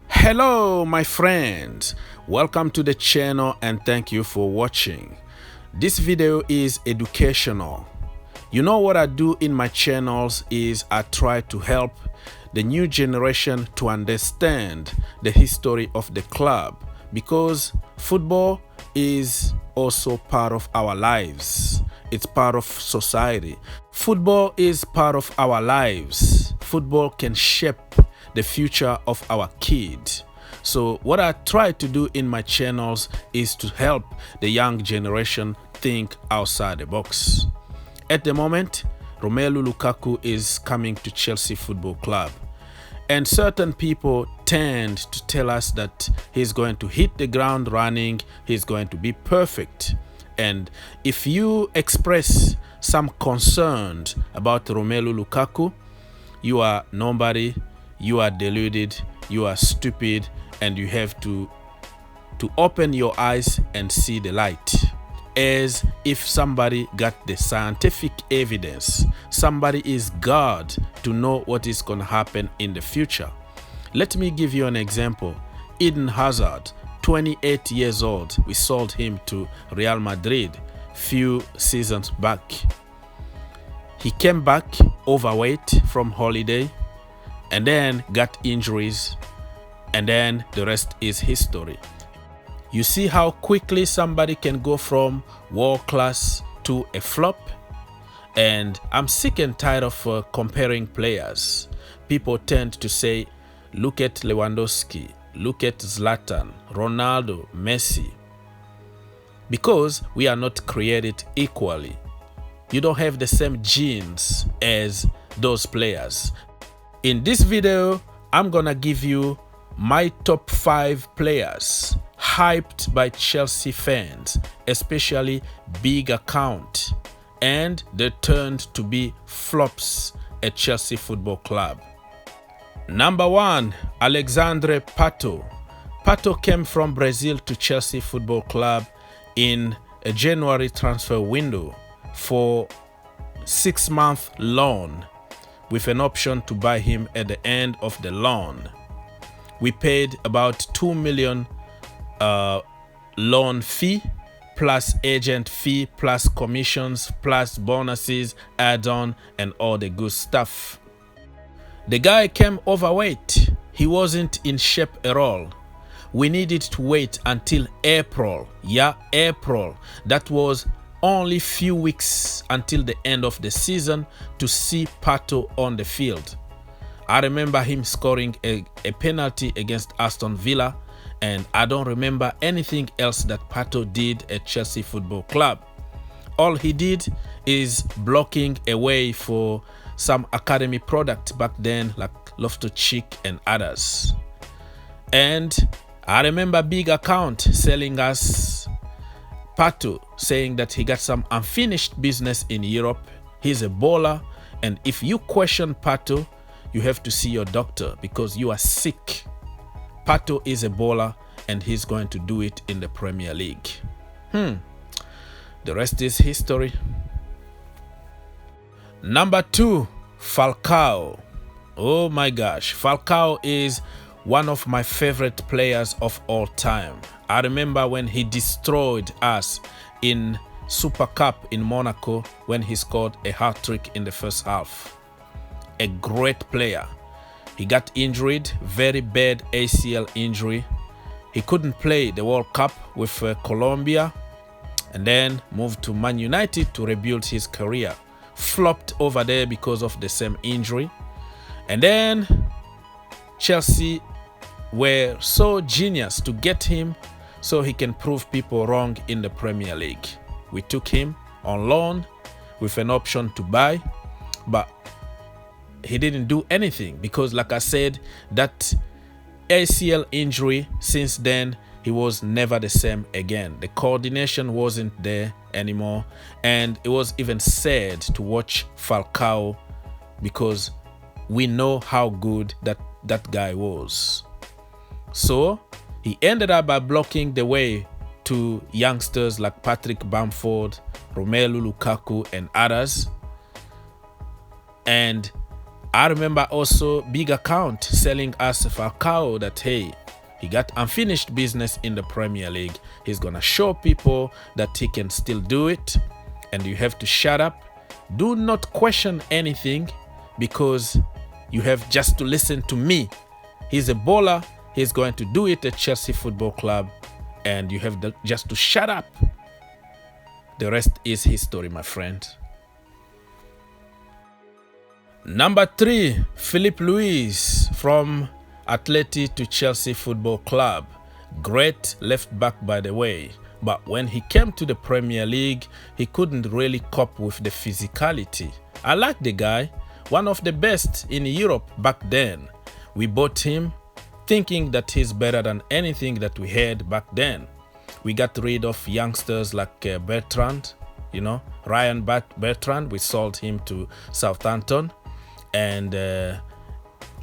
Hello my friends, welcome to the channel and thank you for watching. This video is educational. You know what I do in my channels is I try to help the new generation to understand the history of the club, because football is also part of our lives. It's part of society. Football is part of our lives. Football can shape the future of our kids. So what I try to do in my channels is to help the young generation think outside the box. At the moment, Romelu Lukaku is coming to Chelsea Football Club, and certain people tend to tell us that he's going to hit the ground running, he's going to be perfect. And if you express some concerns about Romelu Lukaku, you are nobody, you are deluded, you are stupid, and you have to open your eyes and see the light. As if somebody got the scientific evidence, somebody is God to know what is going to happen in the future. Let me give you an example. Eden Hazard, 28 years old, we sold him to Real Madrid few seasons back. He came back overweight from holiday and then got injuries, and then the rest is history. You see how quickly somebody can go from world class to a flop? And I'm sick and tired of comparing players. People tend to say, look at Lewandowski, look at Zlatan, Ronaldo, Messi. Because we are not created equally. You don't have the same genes as those players. In this video, I'm gonna give you my top 5 players hyped by Chelsea fans, especially big account, and they turned to be flops at Chelsea Football Club. Number 1, Alexandre Pato. Pato came from Brazil to Chelsea Football Club in a January transfer window for 6-month loan, with an option to buy him at the end of the loan. We paid about 2 million loan fee, plus agent fee, plus commissions, plus bonuses, add-on, and all the good stuff. The guy came overweight. He wasn't in shape at all. We needed to wait until April. Yeah, April. That was only few weeks until the end of the season to see Pato on the field. I remember him scoring a penalty against Aston Villa, and I don't remember anything else that Pato did at Chelsea Football Club. All he did is blocking away for some academy product back then, like Loftus-Cheek and others. And I remember big account selling us Pato, saying that he got some unfinished business in Europe. He's a baller, and if you question Pato, you have to see your doctor because you are sick. Pato is a baller and he's going to do it in the Premier League. The rest is history. Number 2, Falcao. Oh my gosh, Falcao is one of my favorite players of all time. I remember when he destroyed us in Super Cup in Monaco when he scored a hat-trick in the first half. A great player. He got injured, very bad ACL injury. He couldn't play the World Cup with Colombia, and then moved to Man United to rebuild his career. Flopped over there because of the same injury. And then Chelsea were so genius to get him so he can prove people wrong in the Premier League. We took him on loan with an option to buy, but he didn't do anything because, like I said, that ACL injury, since then he was never the same again. The coordination wasn't there anymore, and it was even sad to watch Falcao because we know how good that guy was. So he ended up by blocking the way to youngsters like Patrick Bamford, Romelu Lukaku, and others. And I remember also big account selling us Falcao that, hey, he got unfinished business in the Premier League. He's going to show people that he can still do it. And you have to shut up. Do not question anything because you have just to listen to me. He's a baller. He's going to do it at Chelsea Football Club. And you have just to shut up. The rest is history, my friend. Number 3, Filipe Luis from Atleti to Chelsea Football Club. Great left back, by the way. But when he came to the Premier League, he couldn't really cope with the physicality. I like the guy, one of the best in Europe back then. We bought him thinking that he's better than anything that we had back then. We got rid of youngsters like Bertrand, Ryan Bertrand. We sold him to Southampton. And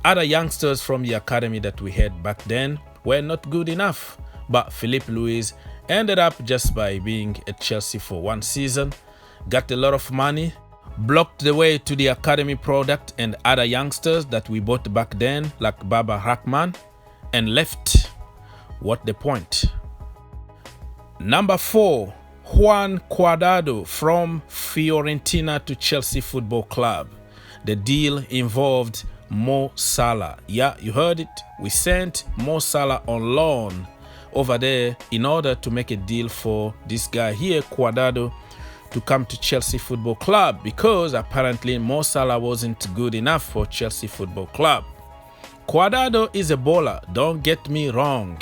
other youngsters from the academy that we had back then were not good enough. But Filipe Luis ended up just by being at Chelsea for 1 season, got a lot of money, blocked the way to the academy product and other youngsters that we bought back then, like Baba Rantman, and left. What the point? Number 4, Juan Cuadrado from Fiorentina to Chelsea Football Club. The deal involved Mo Salah. Yeah, you heard it. We sent Mo Salah on loan over there in order to make a deal for this guy here, Cuadrado, to come to Chelsea Football Club because apparently Mo Salah wasn't good enough for Chelsea Football Club. Cuadrado is a baller, don't get me wrong.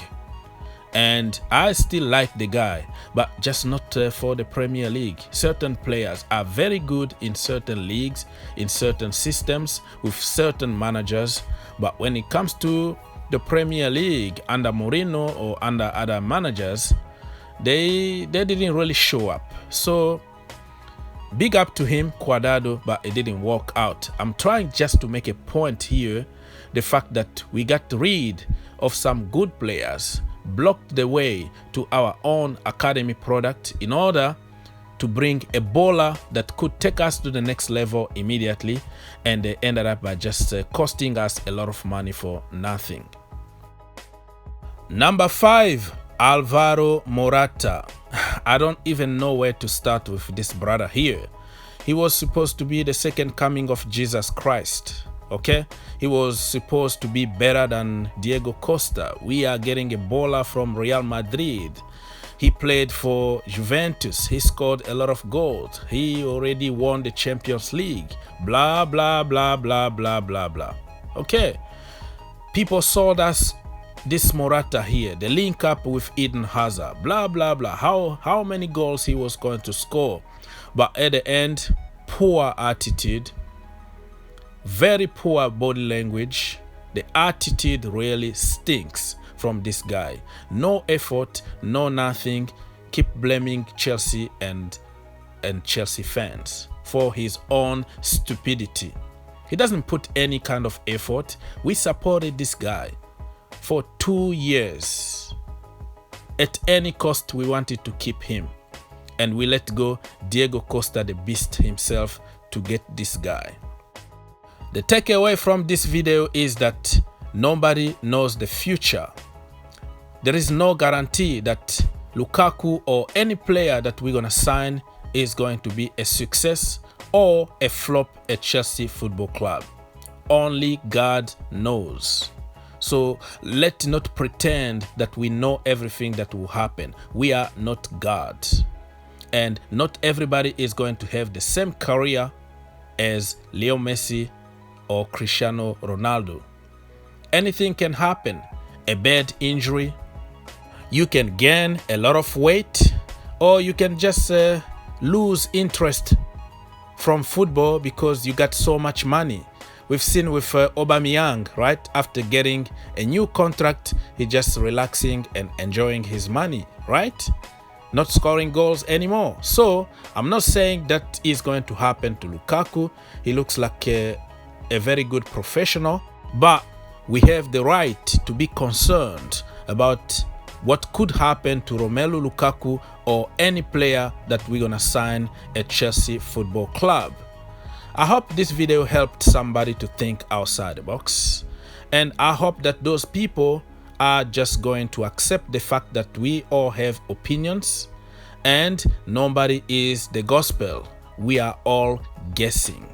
And I still like the guy, but just not for the Premier League. Certain players are very good in certain leagues, in certain systems, with certain managers. But when it comes to the Premier League under Mourinho or under other managers, they didn't really show up. So big up to him, Cuadrado, but it didn't work out. I'm trying just to make a point here. The fact that we got rid of some good players blocked the way to our own academy product in order to bring a baller that could take us to the next level immediately, and they ended up by just costing us a lot of money for nothing. Number 5, Alvaro Morata. I don't even know where to start with this brother here. He was supposed to be the second coming of Jesus Christ. Okay, he was supposed to be better than Diego Costa. We are getting a baller from Real Madrid. He played for Juventus. He scored a lot of goals. He already won the Champions League. Blah, blah, blah, blah, blah, blah, blah. Okay, people sold us this Morata here, the link up with Eden Hazard. Blah, blah, blah. How many goals he was going to score. But at the end, poor attitude. Very poor body language. The attitude really stinks from this guy. No effort, no nothing. Keep blaming Chelsea and Chelsea fans for his own stupidity. He doesn't put any kind of effort. We supported this guy for 2 years. At any cost, we wanted to keep him. And we let go Diego Costa, the beast himself, to get this guy. The takeaway from this video is that nobody knows the future. There is no guarantee that Lukaku or any player that we're going to sign is going to be a success or a flop at Chelsea Football Club. Only God knows. So let's not pretend that we know everything that will happen. We are not God. And not everybody is going to have the same career as Leo Messi or Cristiano Ronaldo. Anything can happen. A bad injury, you can gain a lot of weight, or you can just lose interest from football because you got so much money. We've seen with Aubameyang, right? After getting a new contract, he's just relaxing and enjoying his money, right? Not scoring goals anymore. So I'm not saying that is going to happen to Lukaku. He looks like a very good professional, but we have the right to be concerned about what could happen to Romelu Lukaku or any player that we're gonna sign at Chelsea Football Club. I hope this video helped somebody to think outside the box, and I hope that those people are just going to accept the fact that we all have opinions and nobody is the gospel. We are all guessing.